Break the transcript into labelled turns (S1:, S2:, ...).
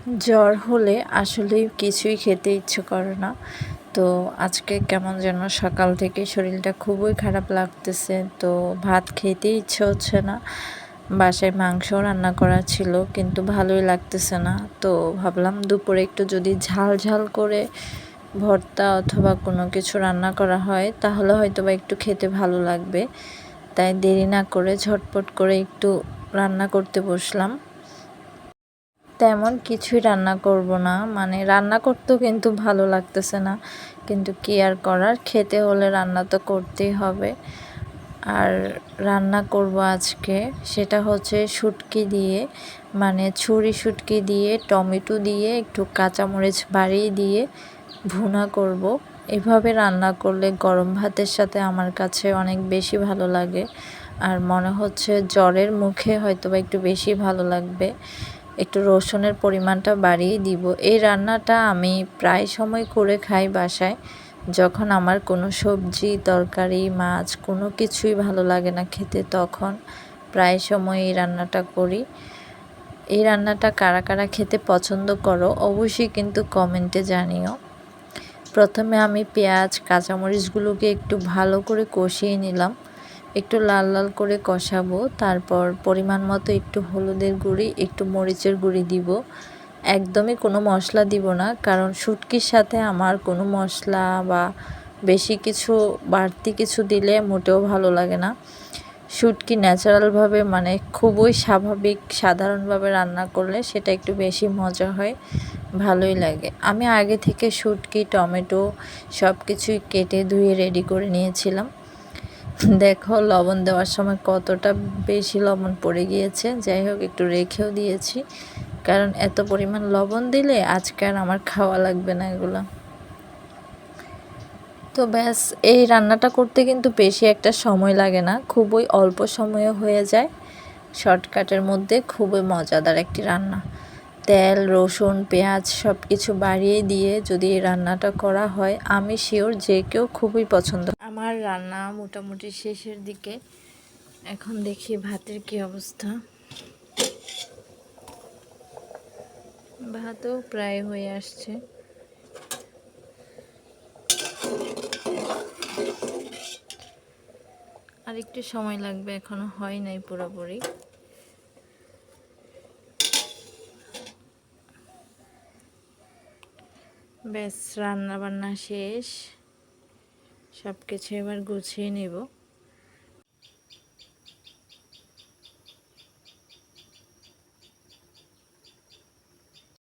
S1: জ্বর হলে আসলেই কিছুই খেতে ইচ্ছে করে না। তো আজকে কেমন যেন সকাল থেকে শরীরটা খুবই খারাপ লাগতেছে। তো ভাত খেতে ইচ্ছে হচ্ছে না। বাসায় মাংসও রান্না করা ছিল কিন্তু ভালোই লাগতেছে না। তো ভাবলাম দুপুরে একটু যদি ঝাল ঝাল করে ভর্তা অথবা কোনো কিছু রান্না করা হয় তাহলে হয়তোবা একটু খেতে ভালো লাগবে। তাই দেরি না করে ঝটপট করে একটু রান্না করতে বসলাম। তেমন কিছুই রান্না করব না, মানে রান্না করতেও কিন্তু ভালো লাগতেছে না, কিন্তু কি আর করার, খেতে হলে রান্না তো করতেই হবে। আর রান্না করব আজকে, সেটা হচ্ছে শুটকি দিয়ে, মানে ছুরি শুটকি দিয়ে টমেটো দিয়ে একটু কাঁচামরিচ বাড়িয়ে দিয়ে ভুনা করব। এভাবে রান্না করলে গরম ভাতের সাথে আমার কাছে অনেক বেশি ভালো লাগে। আর মনে হচ্ছে জ্বরের মুখে হয়তোবা একটু বেশি ভালো লাগবে। একটু রসুনের পরিমাণটা বাড়িয়ে দিব। এই রান্নাটা আমি প্রায় সময় করে খাই বাসায়, যখন আমার কোনো সবজি তরকারি মাছ কোনো কিছুই ভালো লাগে না খেতে, তখন প্রায় সময় এই রান্নাটা করি। এই রান্নাটা কারা কারা খেতে পছন্দ করো অবশ্যই কিন্তু কমেন্টে জানিও। প্রথমে আমি পেঁয়াজ কাঁচামরিচগুলোকে একটু ভালো করে কষিয়ে নিলাম, একটু লাল লাল করে কষাবো। তারপর পরিমাণ মতো একটু হলুদের গুঁড়ি একটু মরিচের গুঁড়ি দিব। একদমই কোনো মশলা দিব না, কারণ শুটকির সাথে আমার কোনো মশলা বা বেশি কিছু বাড়তি কিছু দিলে মোটেও ভালো লাগে না। শুটকি ন্যাচারালভাবে, মানে খুবই স্বাভাবিক সাধারণভাবে রান্না করলে সেটা একটু বেশি মজা হয়, ভালোই লাগে। আমি আগে থেকে শুটকি টমেটো সব কিছুই কেটে ধুয়ে রেডি করে নিয়েছিলাম। দেখো লবণ দেওয়ার সময় কতটা বেশি লবণ পড়ে গিয়েছে, যাই হোক একটু রেখেও দিয়েছি, কারণ এত পরিমাণ লবণ দিলে আজকে আর আমার খাওয়া লাগবে না এগুলো। তো ব্যাস, এই রান্নাটা করতে কিন্তু বেশি একটা সময় লাগে না, খুবই অল্প সময়ে হয়ে যায়, শর্টকাটের মধ্যে খুবই মজাদার একটি রান্না। তেল রসুন পেঁয়াজ সব কিছু বাড়িয়ে দিয়ে যদি এই রান্নাটা করা হয়, আমি শিওর যে কেউ খুবই পছন্দ। আমার রান্না মোটামুটি শেষের দিকে, এখন দেখি ভাতের কি অবস্থা। ভাতও প্রায় হয়ে আসছে। আর একটু সময় লাগবে, এখনো হয় নাই পুরোপুরি। ব্যাস রান্না বান্না শেষ, সব কিছু এবার গুছিয়ে নেব।